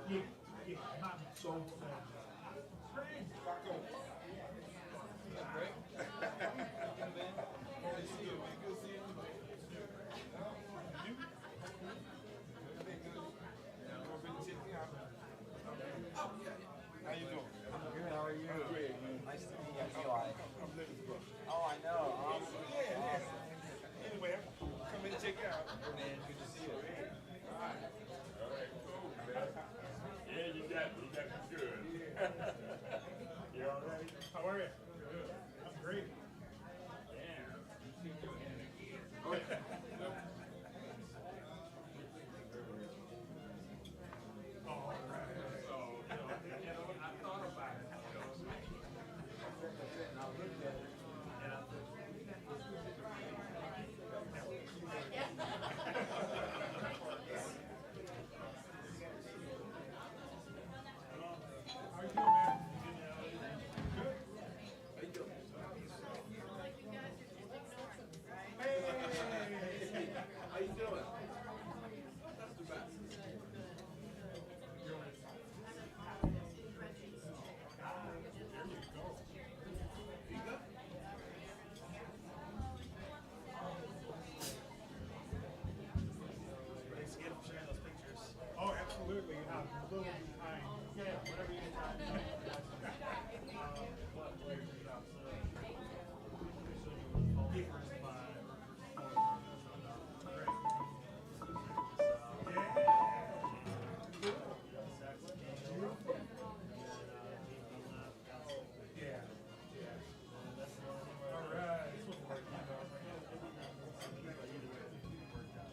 Yeah, yeah, not so great. How you doing? Good, how are you? I'm great. Nice to meet you, Eli. I'm living for. Oh, I know. Awesome. Yeah. Awesome. Anyway, come in and check it out. Man, good to see you. All right, cool, man. Yeah, you got me good. You all right? How are you? Good. I'm great. All right. So, I thought about it. And I looked at it, and I thought, How you doing, man? Good. Hey! How you doing? That's too bad. Thanks again for sharing those pictures. Oh, absolutely. A little behind. Yeah, whatever you want. Yeah. All right.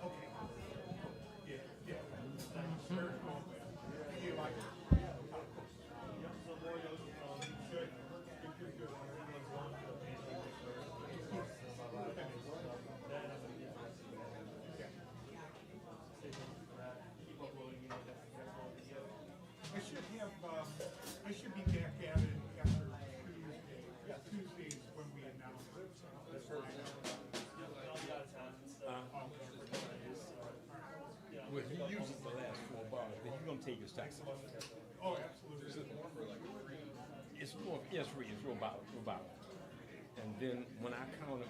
Okay. Yeah, yeah. Very cool, man. You like it? Good. Good, good, good. I should be back at it after Tuesday. Tuesdays when we announce it. Well, he uses the last 4 bars, then you're gonna take his taxes. Oh, absolutely. It's free, it's real bottle. And then when I count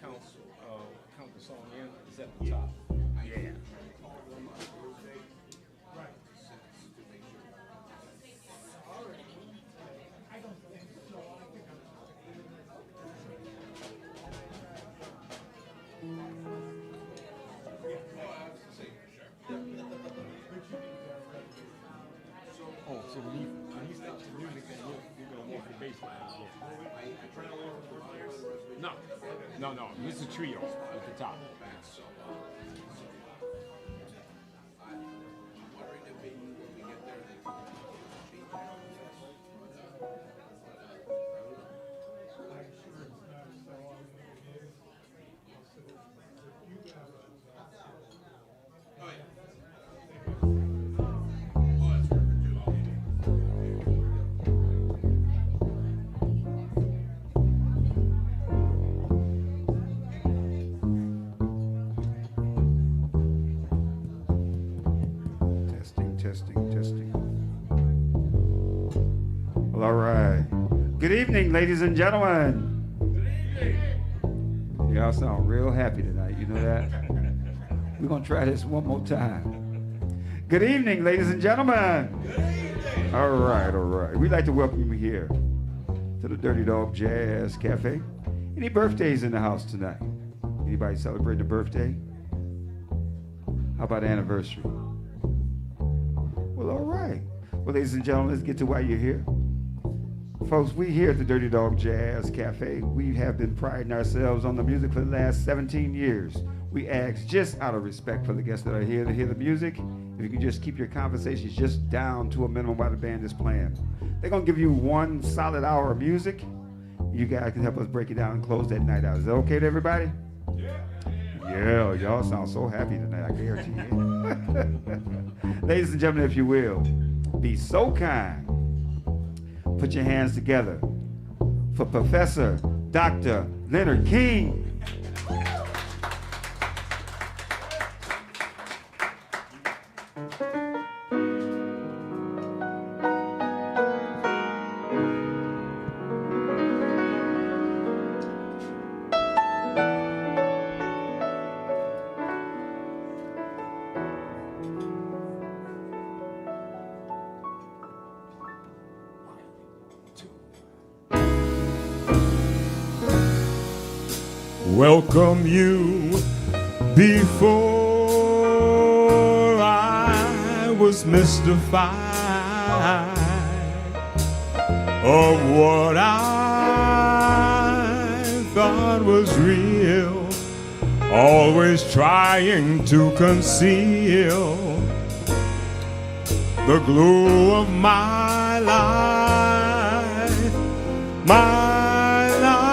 count the song in, it's at the top. Yeah. Right. I don't think so. I think Oh, so when he stops the music, then you're gonna walk the bass line. No. This is a trio at the top. Testing. Well, all right. Good evening, ladies and gentlemen. Y'all sound real happy tonight. You know that? We're going to try this one more time. Good evening, ladies and gentlemen. All right. We'd like to welcome you here to the Dirty Dog Jazz Cafe. Any birthdays in the house tonight? Anybody celebrating a birthday? How about anniversary? Well, all right. Well, ladies and gentlemen, let's get to why you're here. Folks, we here at the Dirty Dog Jazz Cafe, we have been priding ourselves on the music for the last 17 years. We ask, just out of respect for the guests that are here to hear the music, if you can just keep your conversations just down to a minimum while the band is playing. They're going to give you 1 solid hour of music. You guys can help us break it down and close that night out. Is that okay to everybody? Yeah, y'all sound so happy tonight, I guarantee you. Ladies and gentlemen, if you will, be so kind. Put your hands together for Professor Dr. Leonard King. welcome you before I was mystified of what I thought was real, always trying to conceal the glow of my life, my life.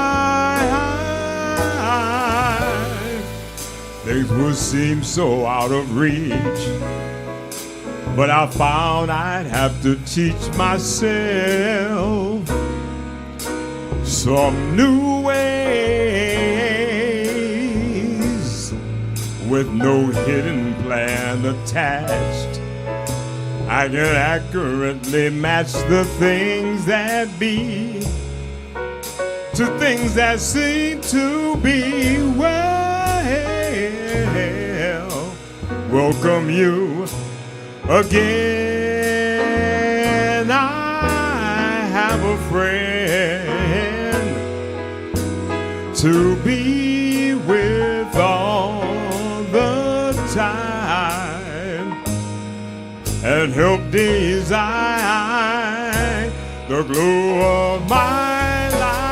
Things would seem so out of reach, but I found I'd have to teach myself some new ways with no hidden plan attached. I can accurately match the things that be to things that seem to be. Well, welcome you again. I have a friend to be with all the time and help design the glow of my life.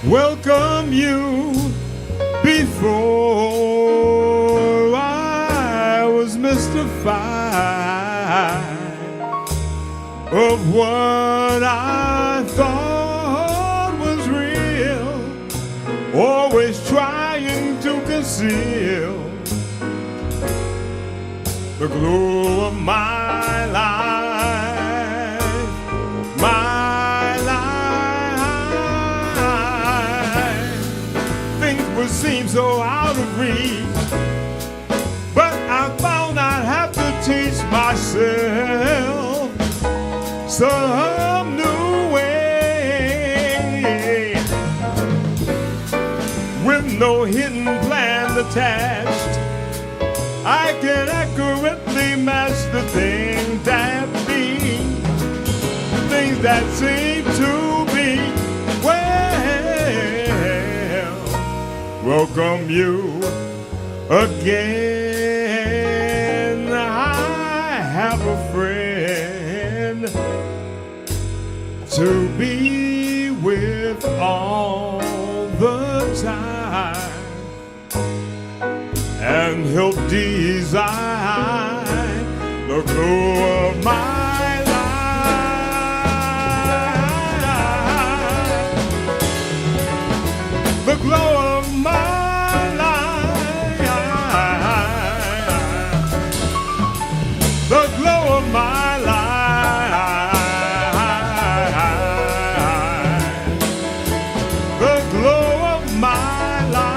Welcome you before I was mystified of what I thought was real, always trying to conceal the glow of my life, my life. Things would seem so out of reach, but I found I'd have to teach myself some new way with no hidden plan attached. I can accurately match the things that be, the things that seem to be. Well, welcome you again. I have a friend to be with all the time and help design the glow of my life, the glow of my life, the glow of my life, the glow of my life.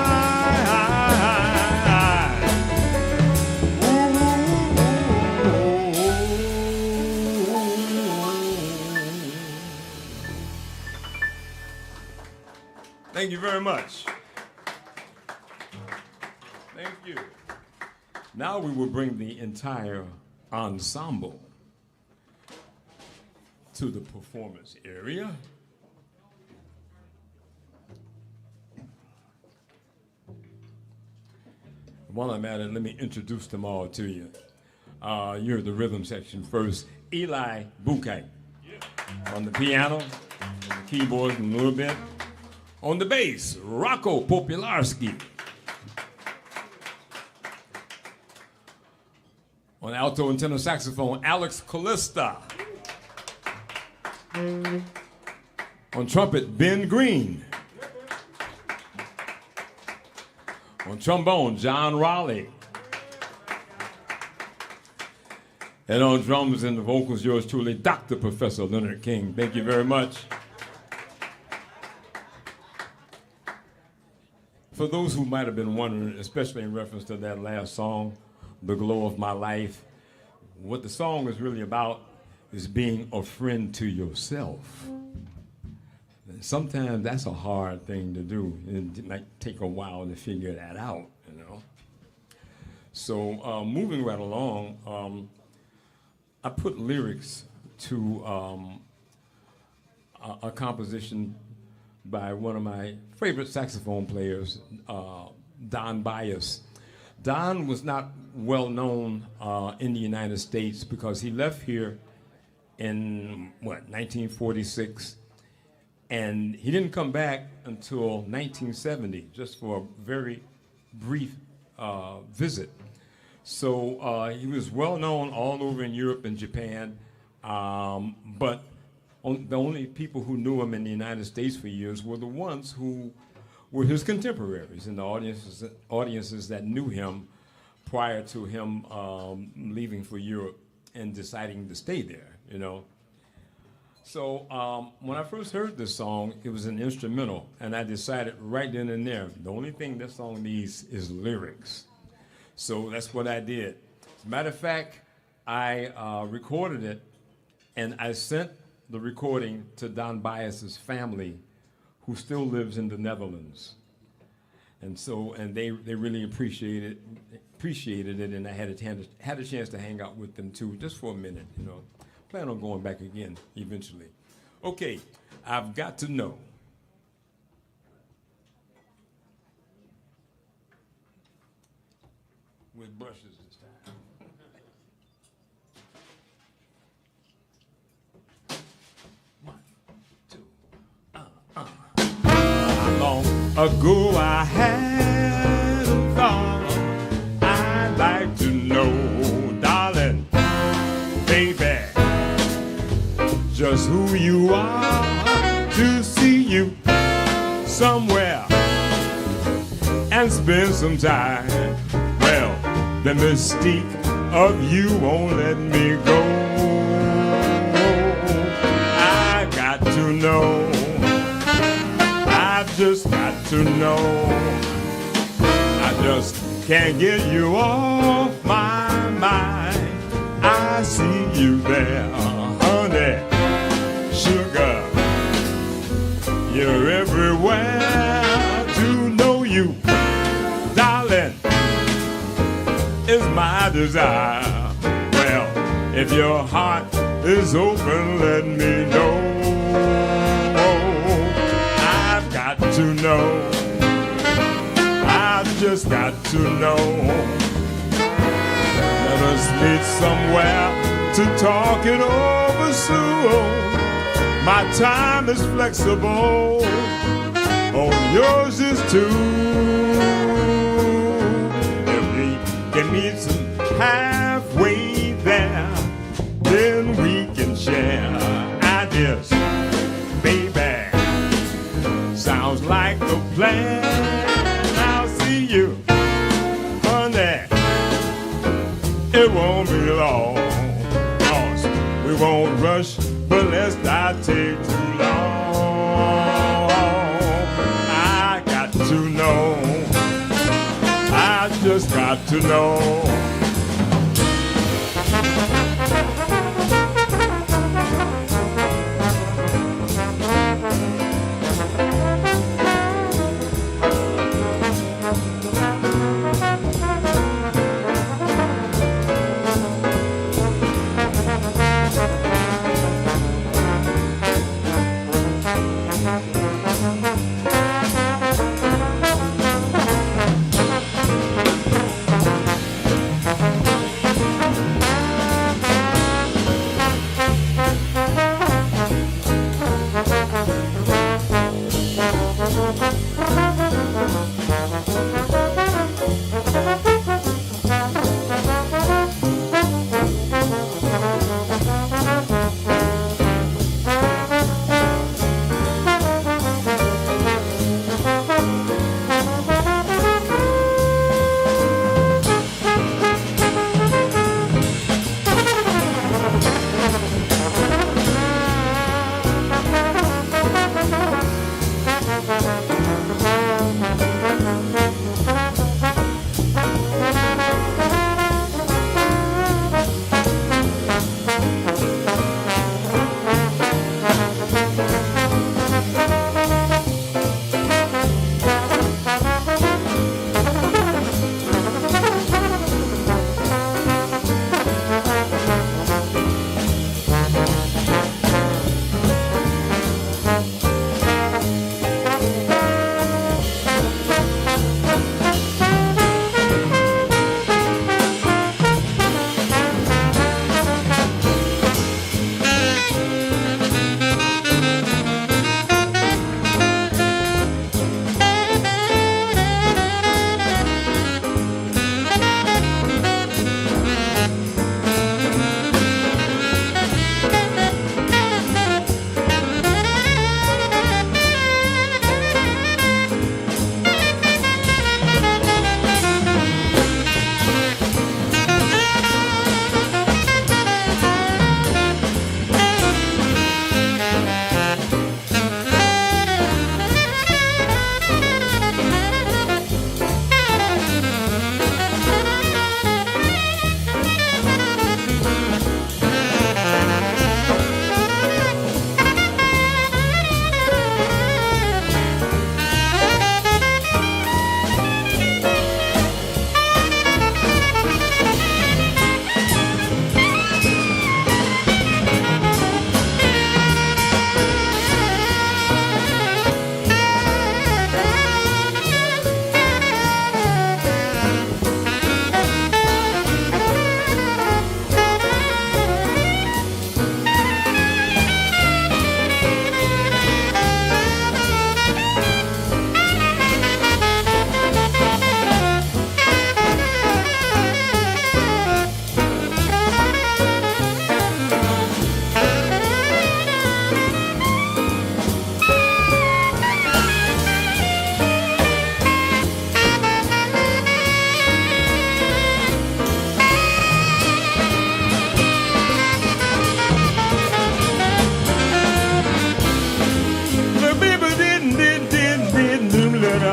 Thank you very much. Thank you. Now we will bring the entire ensemble to the performance area. While I'm at it, let me introduce them all to you. You're the rhythm section first. Eli Bouquet on the piano, and the keyboard a little bit. On the bass, Rocco Popularski. On alto and tenor saxophone, Alex Callista. On trumpet, Ben Green. On trombone, John Raleigh. And on drums and the vocals, yours truly, Dr. Professor Leonard King. Thank you very much. For those who might have been wondering, especially in reference to that last song, The Glow of My Life, what the song is really about is being a friend to yourself. Sometimes that's a hard thing to do. It might take a while to figure that out, you know. So moving right along, I put lyrics to a composition by one of my favorite saxophone players, Don Bias. Don was not well known in the United States because he left here in, 1946, and he didn't come back until 1970, just for a very brief visit. So he was well known all over in Europe and Japan, but the only people who knew him in the United States for years were the ones who were his contemporaries and the audiences that knew him prior to him leaving for Europe and deciding to stay there, you know. So when I first heard this song, it was an instrumental, and I decided right then and there, the only thing this song needs is lyrics. So that's what I did. As a matter of fact, I recorded it, and I sent the recording to Don Bias's family, who still lives in the Netherlands. And so, and they really appreciated it, and I had a chance to hang out with them too, just for a minute, you know. Plan on going back again eventually. Okay, I've got to know. With brushes this time. One, two, Long ago I had a thought I'd like to know, darling, baby, just who you are, to see you somewhere and spend some time. Well, the mystique of you won't let me go. I got to know, I've just got to know. I just can't get you off my mind. I see you there, honey, sugar, you're everywhere. To know you, darling, is my desire. Well, if your heart is open, let me know. I've got to know, I've just got to know. Let us meet somewhere to talk it over soon. My time is flexible, oh, yours is too. If we can meet some halfway there, then we can share ideas, baby. Sounds like a plan. I'll see you, honey. It won't be long, 'cause we won't rush, but let's not take too long. I got to know, I just got to know.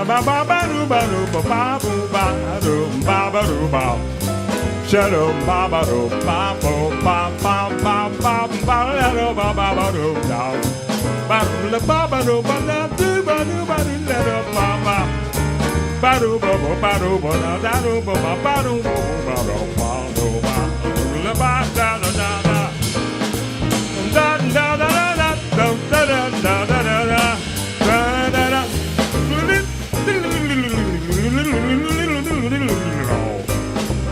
ba ba ba do ba do ba ba do ba do ba ba do ba. Shadow ba ba do ba ba ba ba ba ba ba do ba ba ba do da. Ba do la ba ba do ba da do ba do ba do la do ba ba. Ba do ba ba do ba da do ba ba ba do ba do ba do ba la ba da da da da. Da da da da da da da da da da da.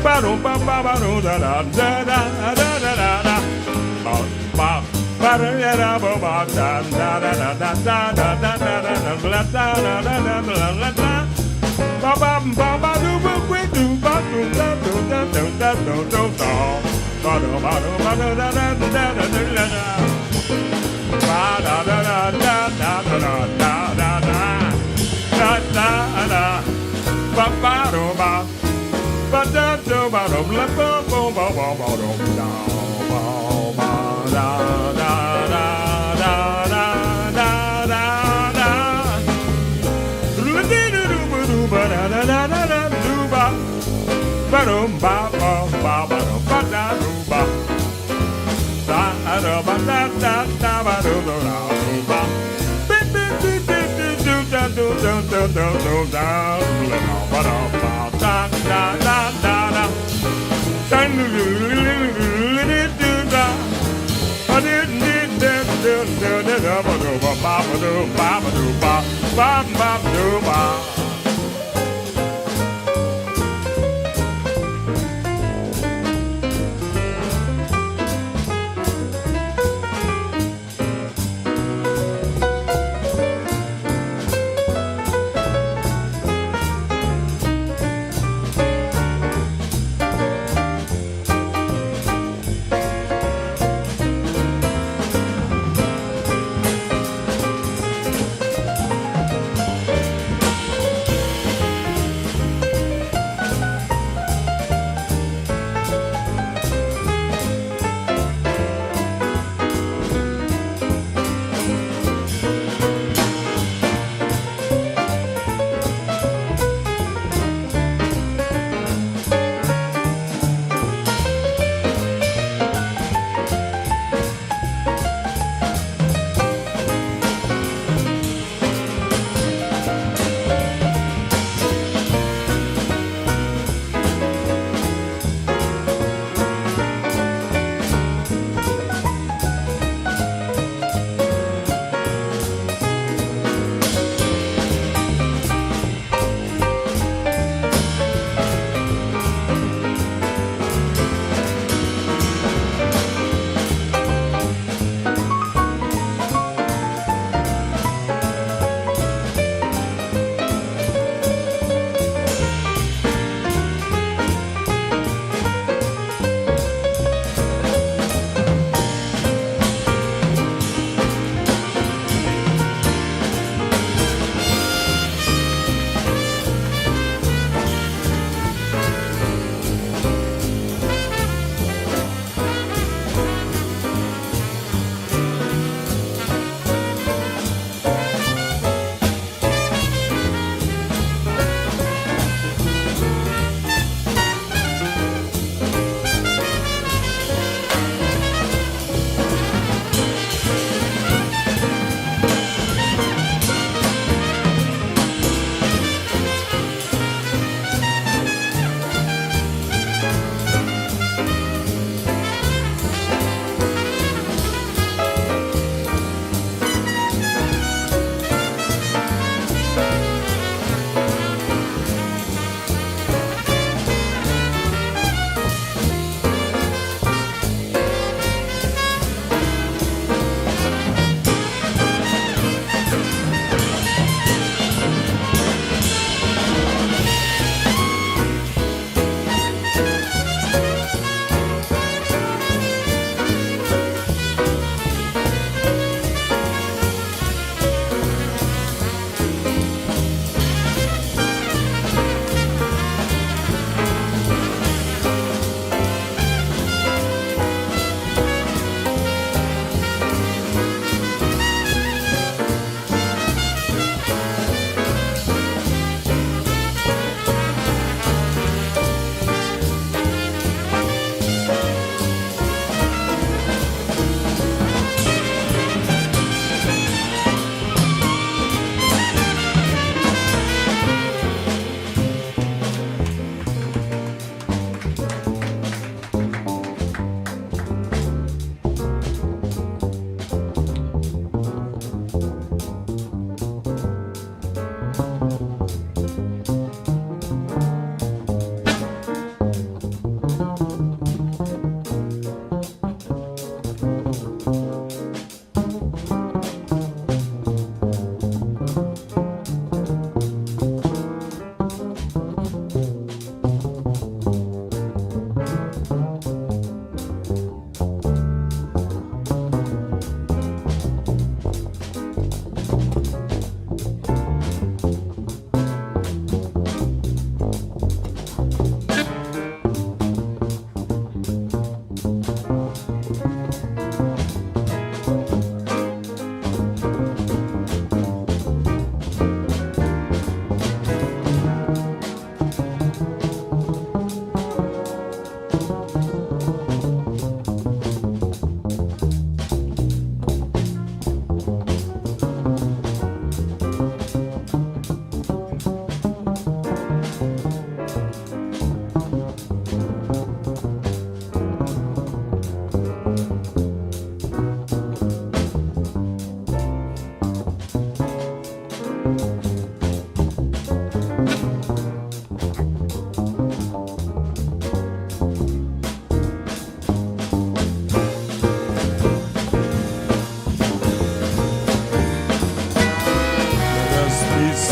Ba ba ba ba da da da da da da da da. Ba ba da da ba ba da da da da da da da da da da da da da da. Ba ba ba ba do ba we do ba do da do da do da do do da. Ba do ba do ba do da da da da da da. Ba da da da da da da da da da da da da. Ba ba do ba. Ba da do ba do la ba ba ba ba ba do da ba ba da da da da da da da da. Lu di do do ba do ba da da da da da do ba. Ba do ba ba ba ba do ba da do ba. Da da ba da da da ba do do da do ba. Bi bi bi bi bi do da do do do do do da la ba da ba da da da da da. Da do do do da. I didn't do do do do do ba do ba ba do ba ba do ba ba ba do ba.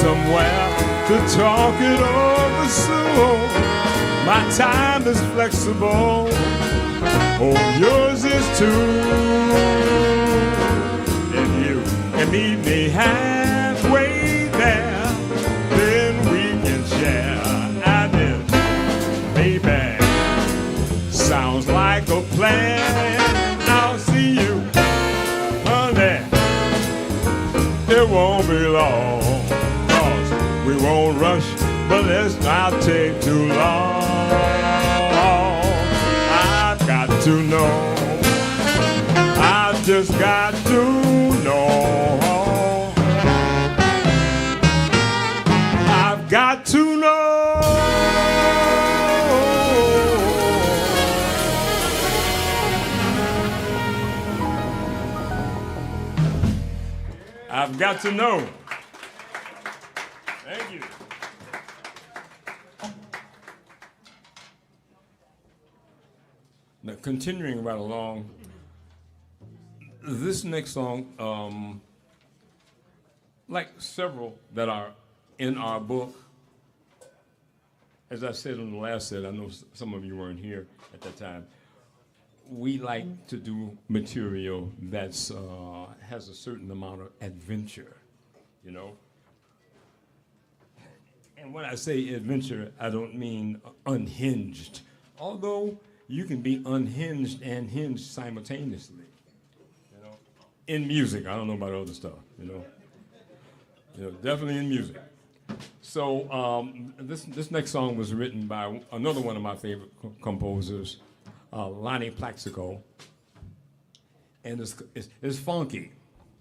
somewhere to talk it over soon. My time is flexible. Oh, yours is too. If you can meet me halfway there, then we can share. And then, baby, sounds like a plan. I'll see you, honey. It won't be long, 'cause we won't rush, but let's not take too long. I've got to know, I've just got to know. I've got to know. I've got to know. Thank you. Now, continuing right along, this next song, like several that are in our book, as I said on the last set, I know some of you weren't here at that time, we like to do material that's has a certain amount of adventure, you know. And when I say adventure, I don't mean unhinged, although you can be unhinged and hinged simultaneously, you know. In music, I don't know about other stuff, you know. Definitely in music. So this next song was written by another one of my favorite composers, Lonnie Plaxico, and it's funky,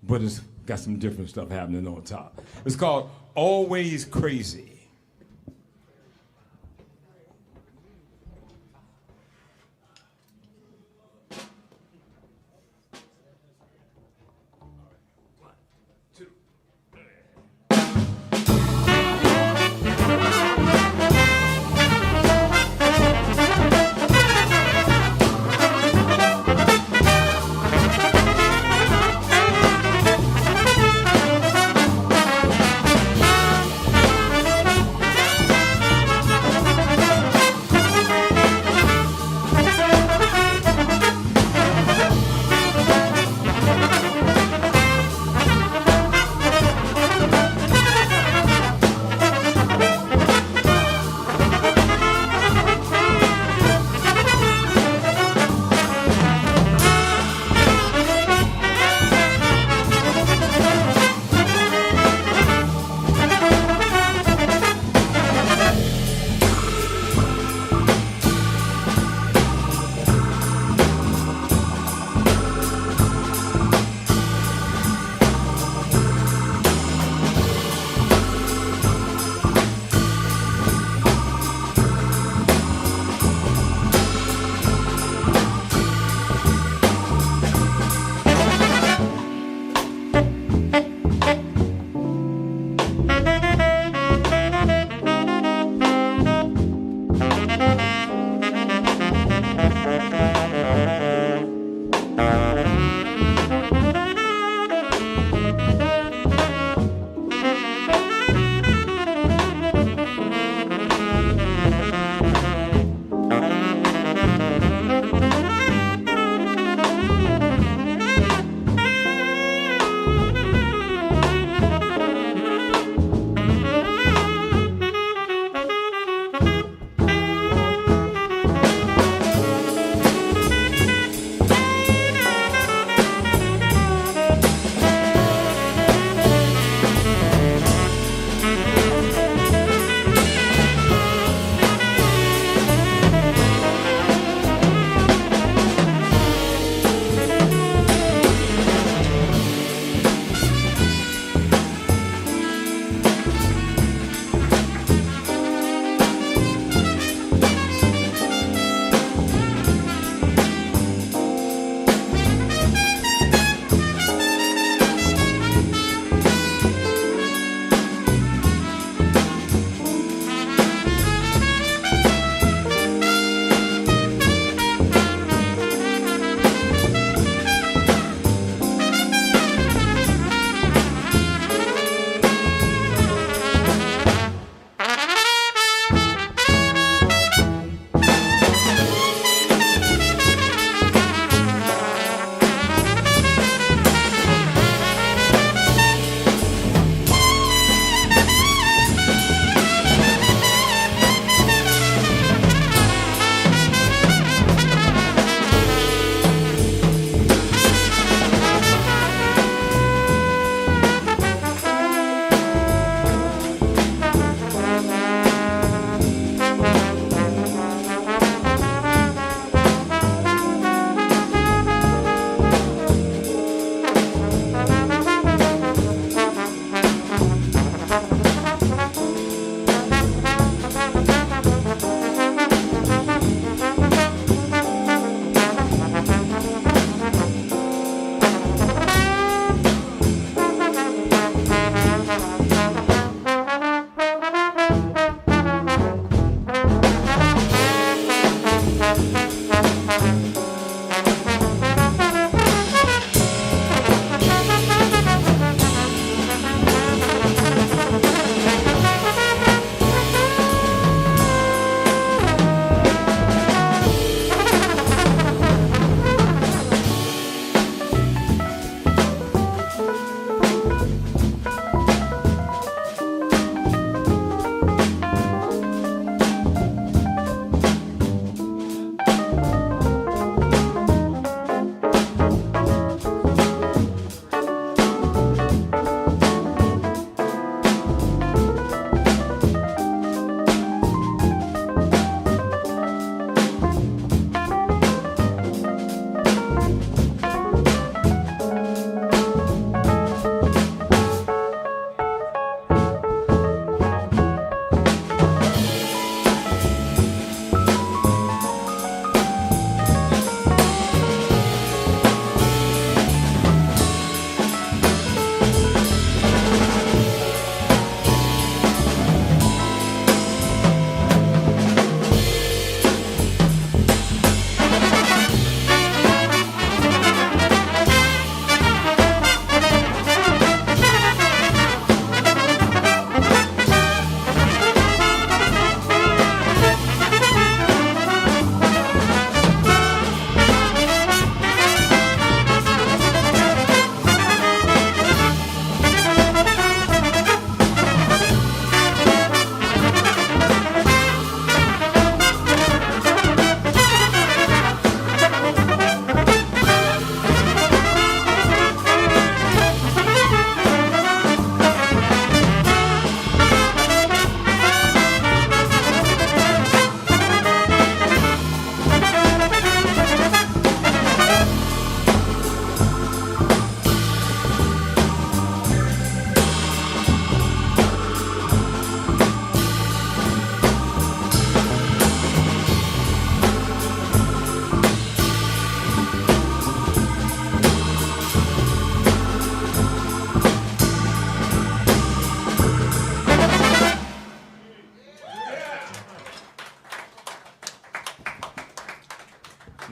but it's got some different stuff happening on top. It's called Always Crazy.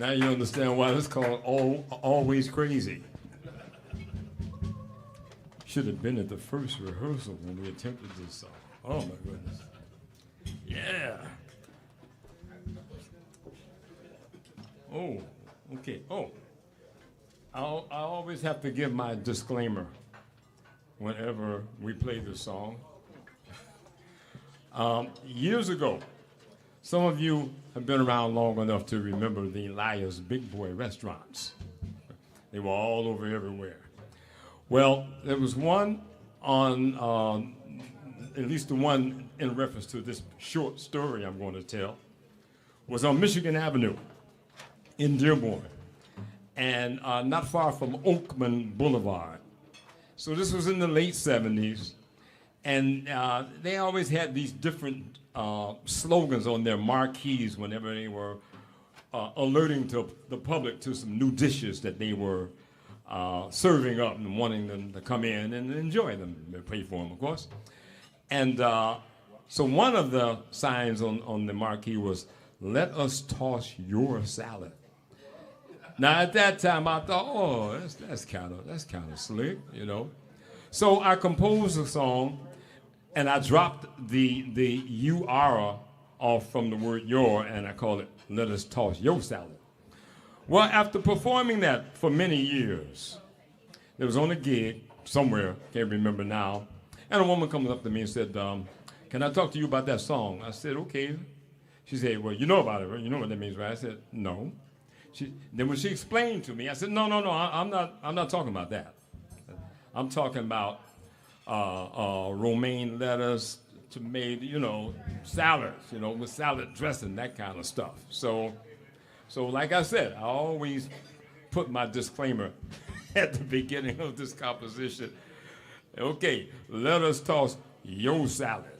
Now you understand why it's called Always Crazy. Should have been at the first rehearsal when we attempted this song. Oh my goodness. Yeah. Oh, okay. Oh, I always have to give my disclaimer whenever we play this song. Years ago, some of you have been around long enough to remember the Elias Big Boy restaurants. They were all over everywhere. Well, there was one on, at least the one in reference to this short story I'm going to tell, was on Michigan Avenue in Dearborn, and not far from Oakman Boulevard. So this was in the late 70s, and they always had these different slogans on their marquees whenever they were alerting to the public to some new dishes that they were serving up and wanting them to come in and enjoy them. They pay for them, of course. And so one of the signs on the marquee was, "Let us toss your salad." Now at that time I thought, oh, that's kind of slick, you know. So I composed a song, and I dropped the "you-ara" off from the word "your," and I called it "Let Us Toss Your Salad." Well, after performing that for many years, there was on a gig somewhere, can't remember now, and a woman comes up to me and said, "Can I talk to you about that song?" I said, "Okay." She said, "Well, you know about it, right? You know what that means, right?" I said, "No." Then when she explained to me, I said, no, I'm not talking about that. I'm talking about romaine lettuce, tomato, you know, salads, you know, with salad dressing, that kind of stuff. So like I said, I always put my disclaimer at the beginning of this composition. Okay, let us toss your salad.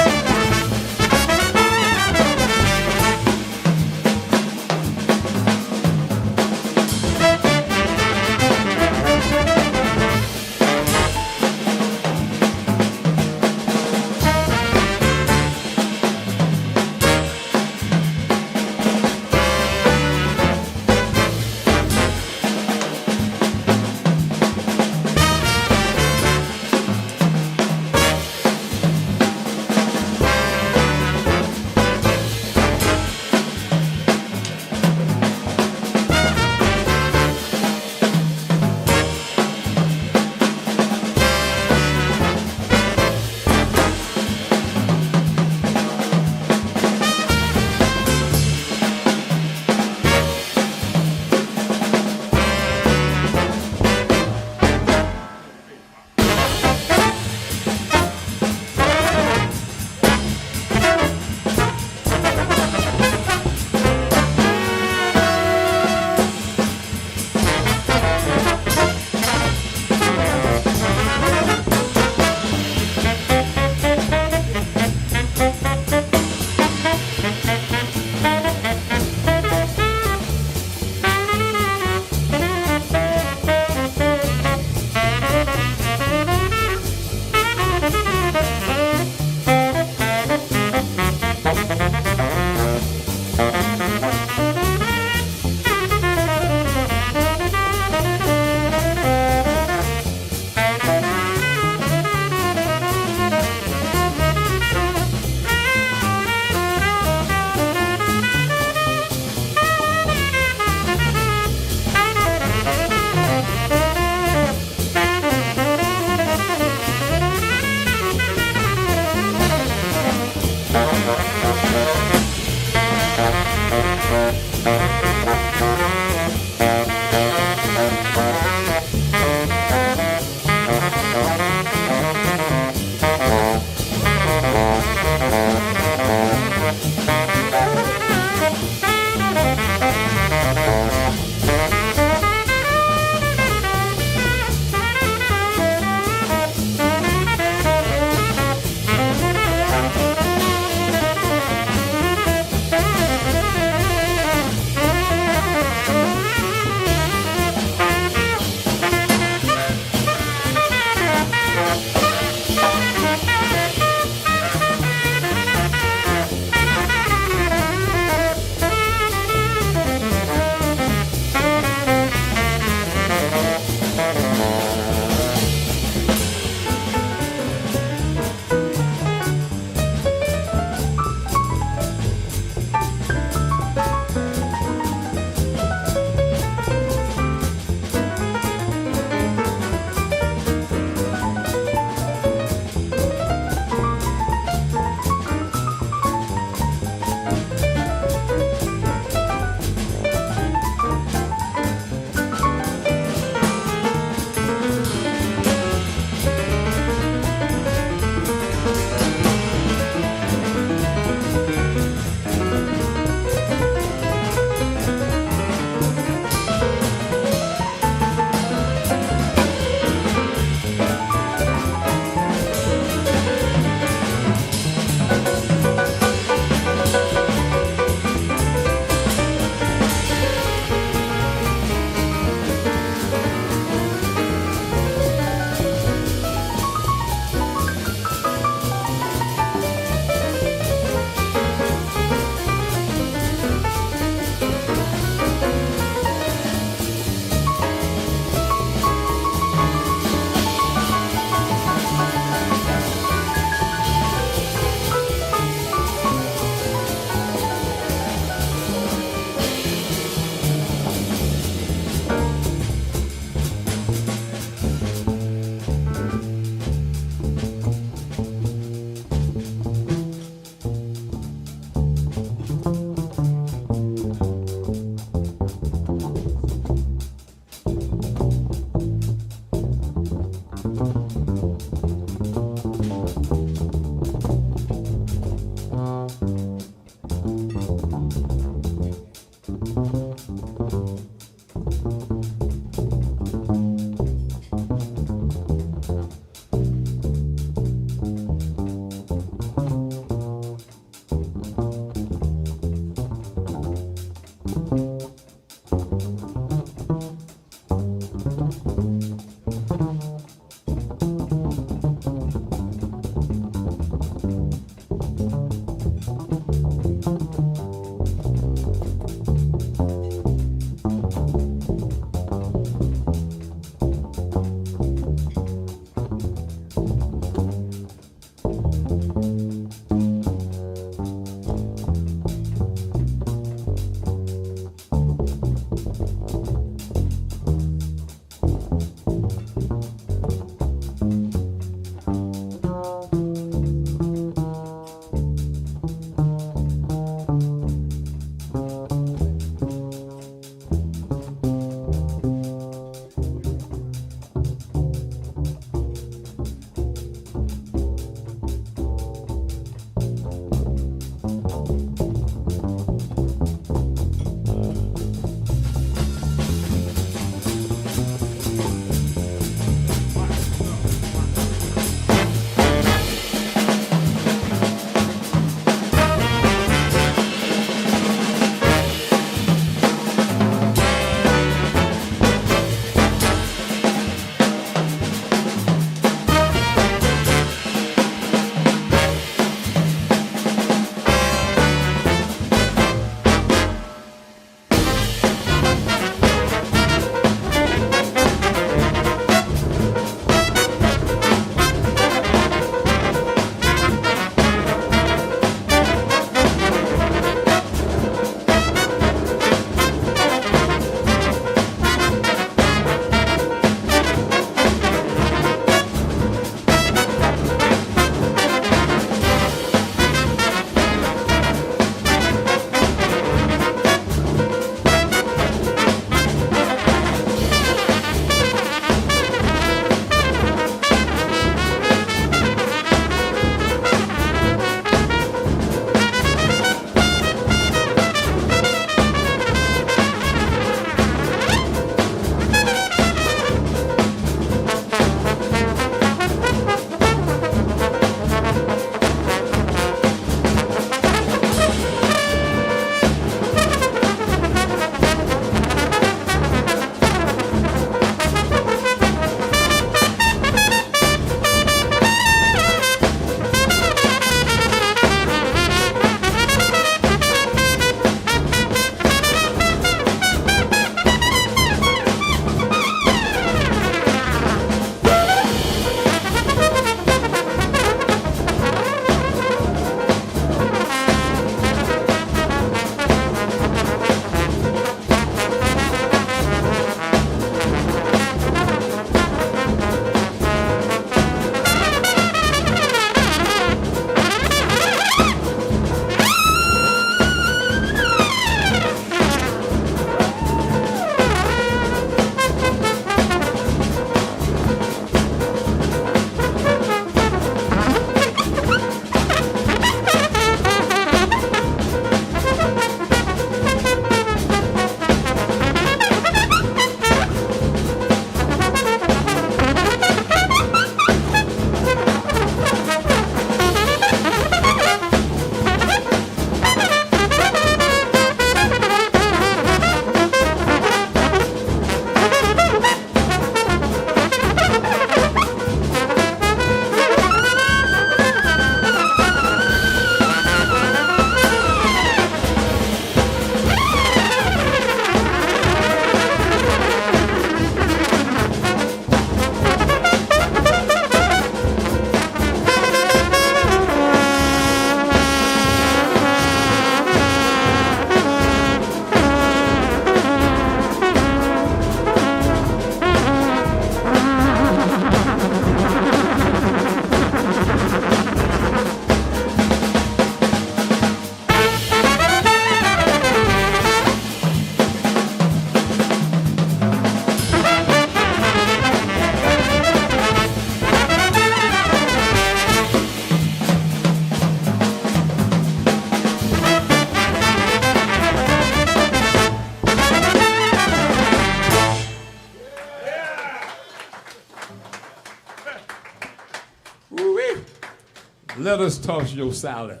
let us toss your salad.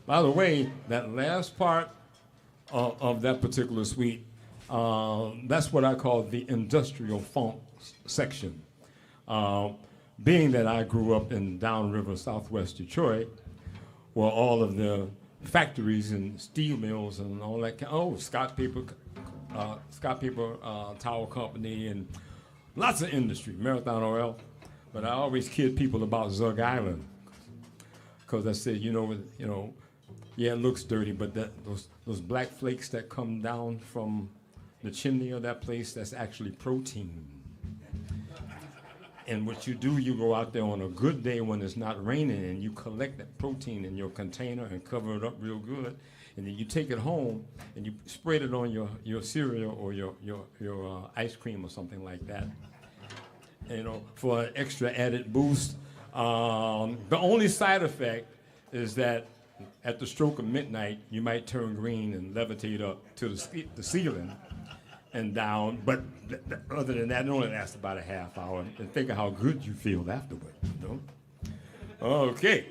By the way, that last part of that particular suite, that's what I call the industrial funk section. Being that I grew up in downriver southwest Detroit, where all of the factories and steel mills and all that, Scott Paper Tower Company and lots of industry, Marathon Oil. But I always kid people about Zug Island, because I said, yeah, it looks dirty, but those black flakes that come down from the chimney of that place, that's actually protein. And what you do, you go out there on a good day when it's not raining, and you collect that protein in your container and cover it up real good, and then you take it home and you spread it on your cereal or your ice cream or something like that. For an extra added boost. The only side effect is that at the stroke of midnight, you might turn green and levitate up to the ceiling and down. But other than that, it only lasts about a half hour. And think of how good you feel afterward. Okay.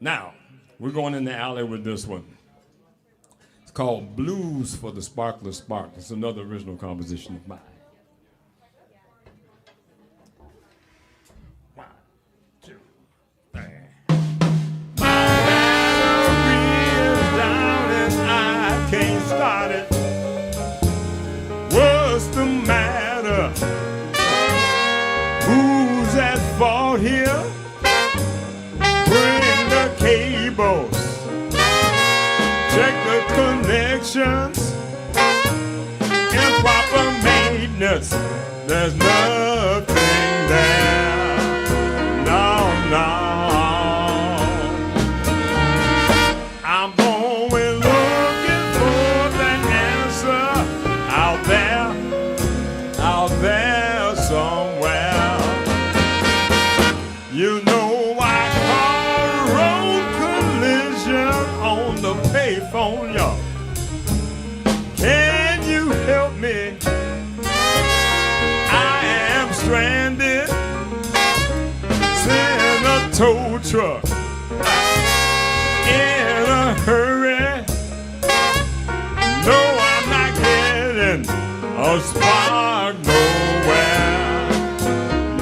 Now, we're going in the alley with this one. It's called Blues for the Sparkler Spark. It's another original composition of mine. Can't start it. What's the matter? Who's at fault here? Bring the cables. Check the connections. Improper maintenance. There's nothing there. No. I'm going out there somewhere. You know I call road collision on the payphone, y'all. Can you help me? I am stranded. Send a tow truck in a hurry. No, I'm not getting a spark nowhere,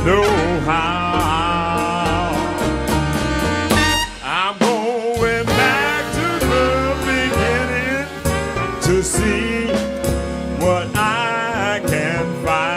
no how. I'm going back to the beginning to see what I can find.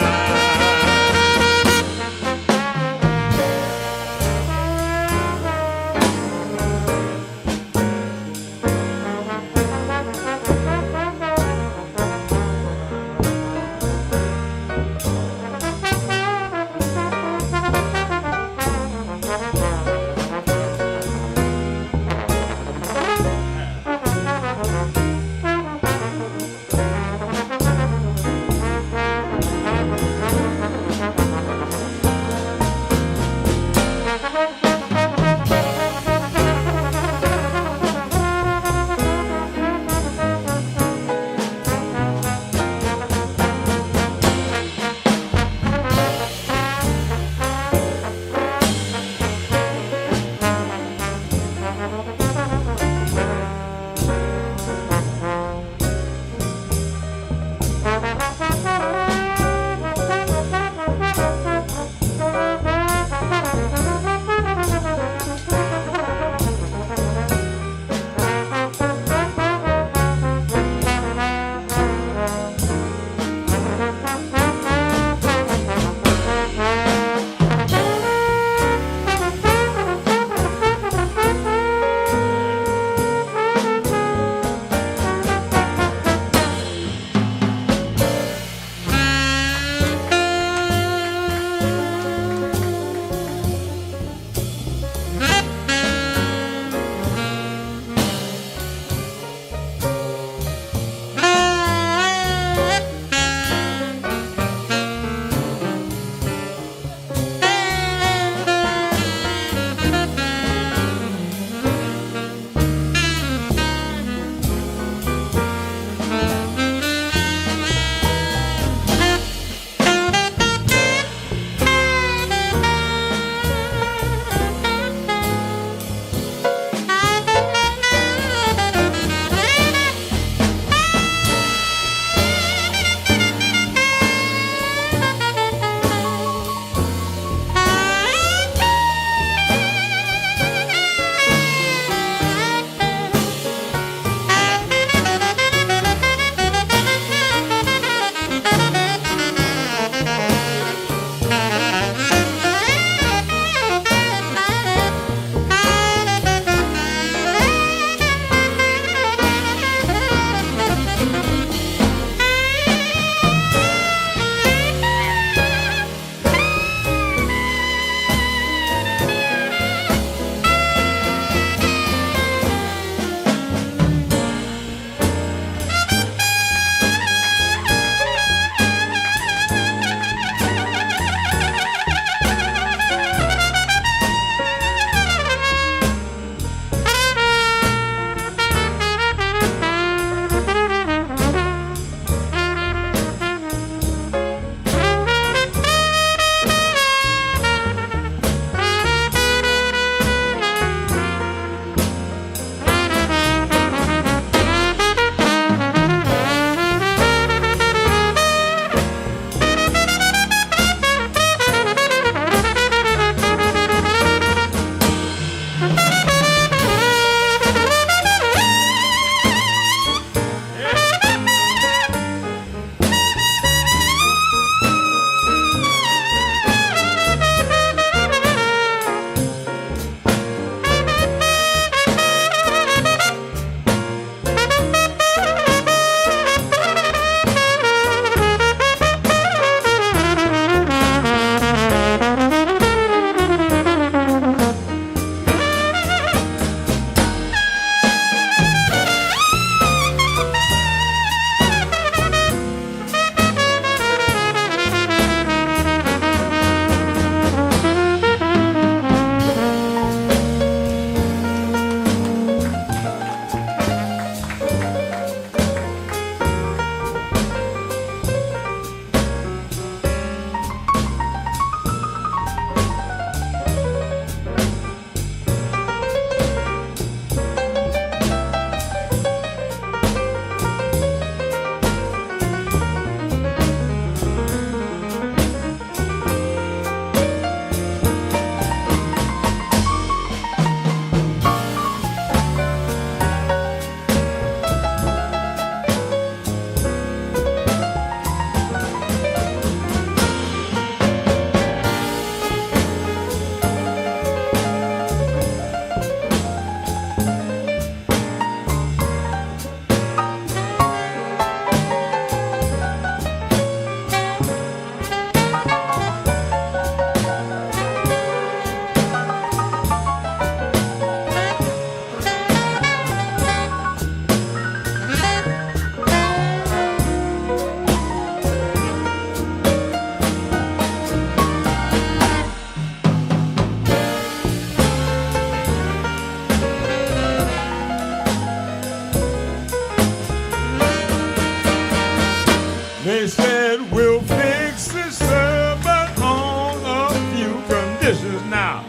said we'll fix this, sir, but on a few conditions. Now,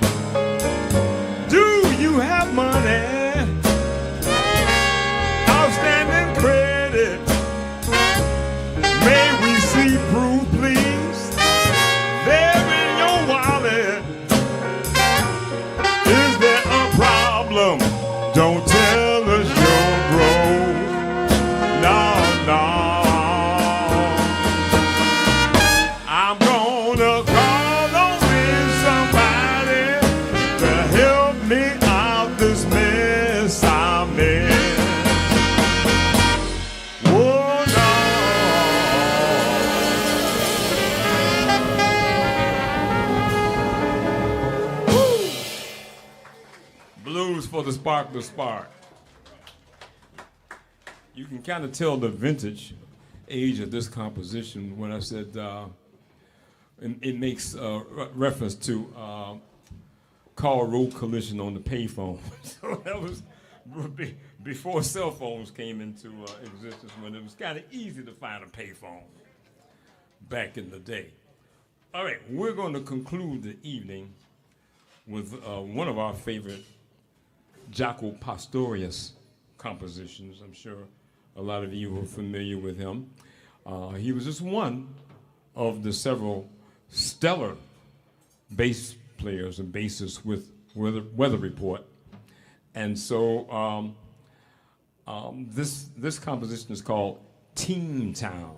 do you have money? Outstanding credit? May we see proof, please? There in your wallet. Is there a problem? Don't tell us you're broke. No, no. I'm gonna call on somebody to help me out this mess I'm in. Oh, no. Blues for the spark the spark. You can kind of tell the vintage age of this composition when I said it makes reference to car road collision on the payphone. So that was before cell phones came into existence, when it was kind of easy to find a payphone back in the day. All right, we're going to conclude the evening with one of our favorite Jaco Pastorius compositions. I'm sure a lot of you are familiar with him. He was just one of the several stellar bass players and bassists with Weather Report. And so this composition is called Teen Town.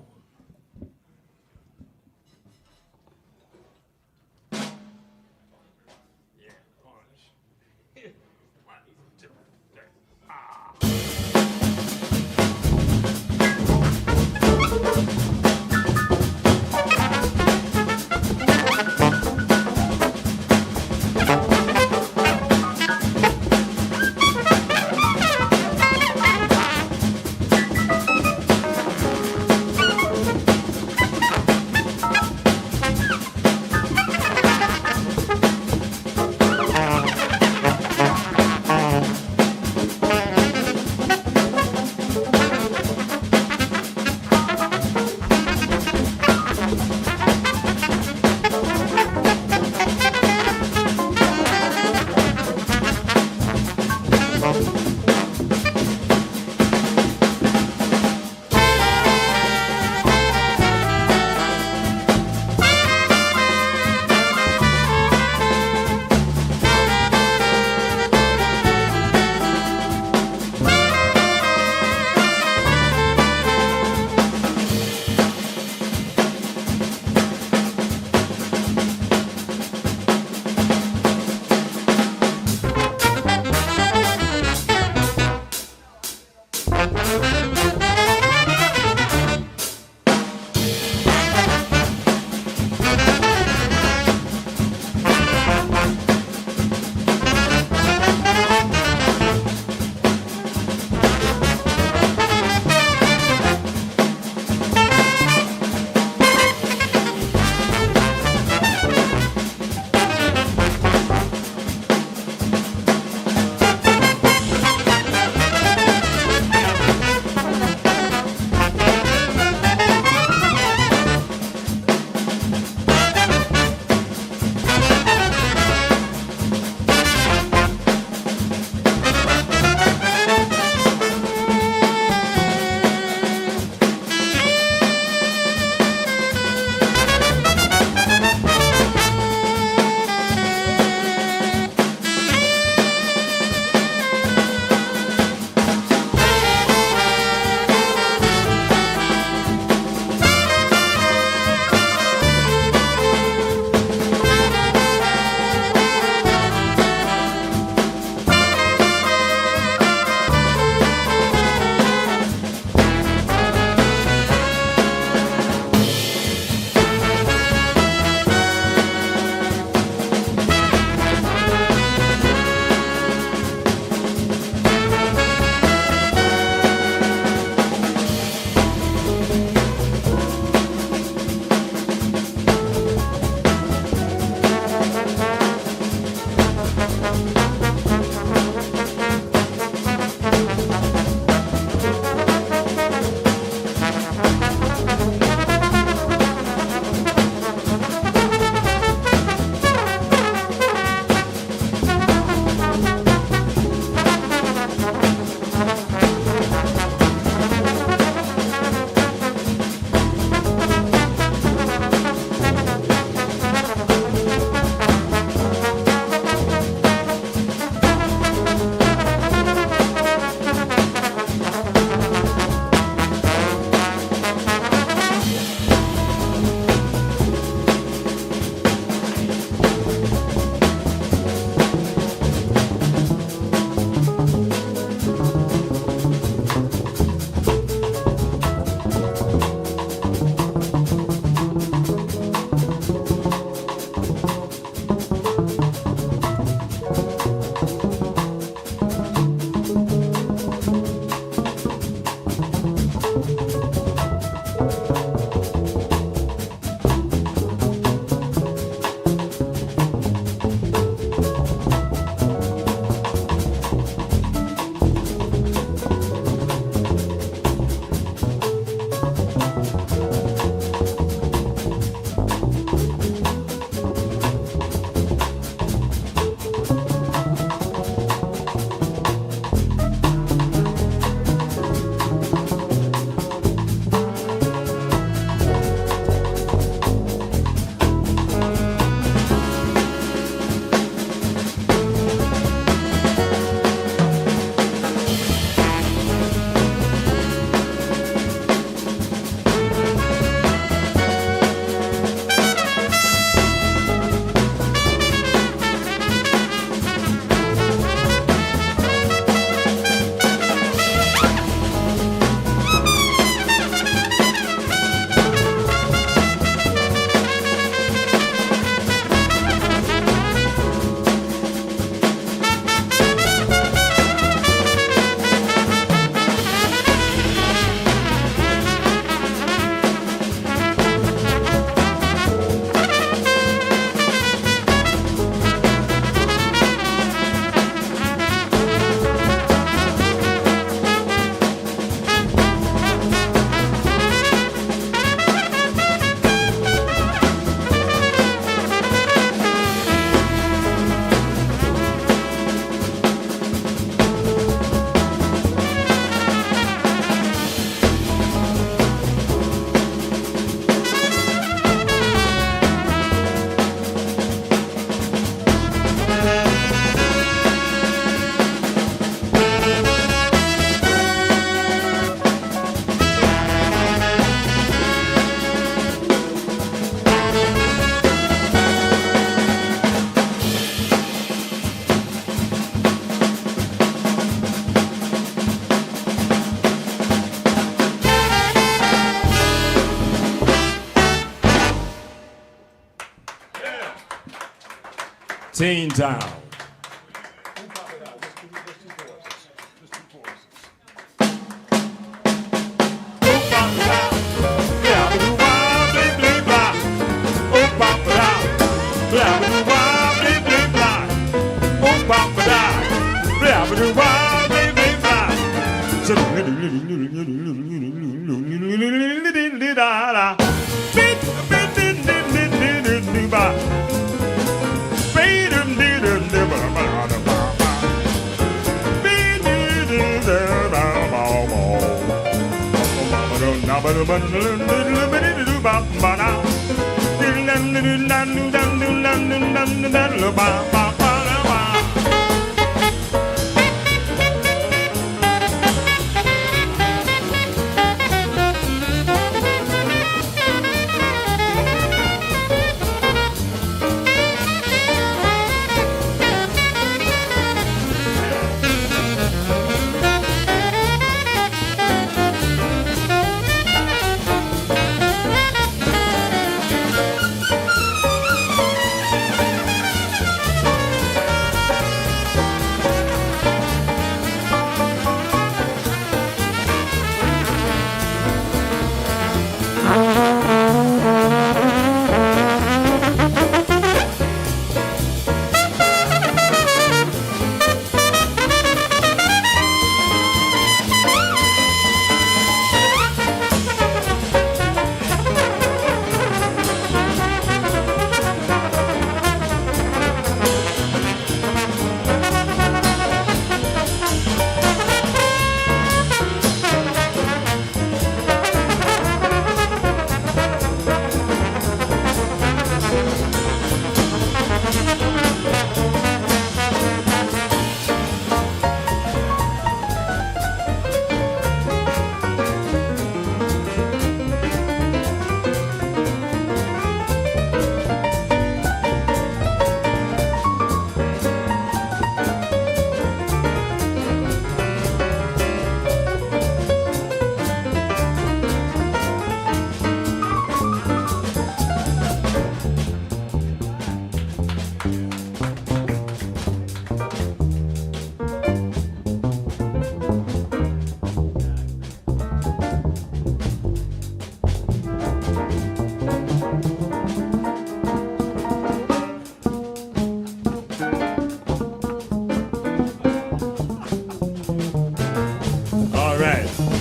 Teen Town.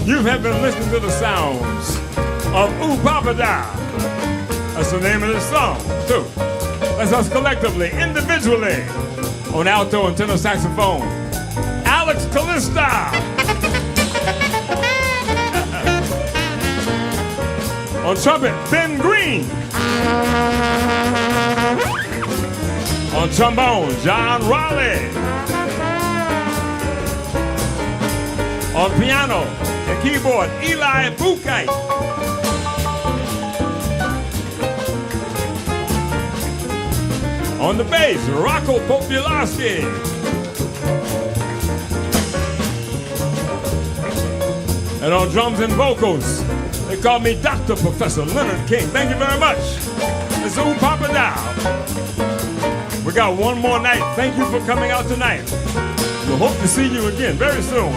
You have been listening to the sounds of Oopapada. That's the name of the song, too. That's us collectively, individually, on alto and tenor saxophone, Alex Callista. On trumpet, Ben Green. On trombone, John Raleigh. On piano and keyboard, Eli Bukite. On the bass, Rocco Popularski. And on drums and vocals, they call me Dr. Professor Leonard King. Thank you very much. It's Oopapada. We got one more night. Thank you for coming out tonight. We hope to see you again very soon.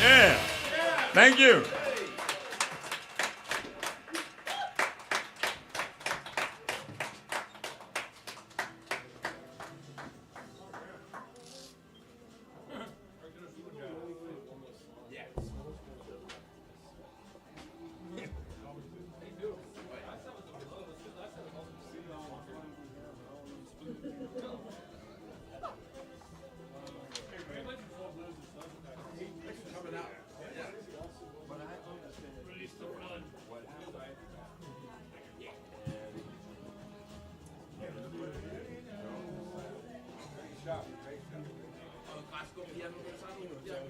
Yeah. Thank you. Coming out. Yeah. Classical piano pensando, piano.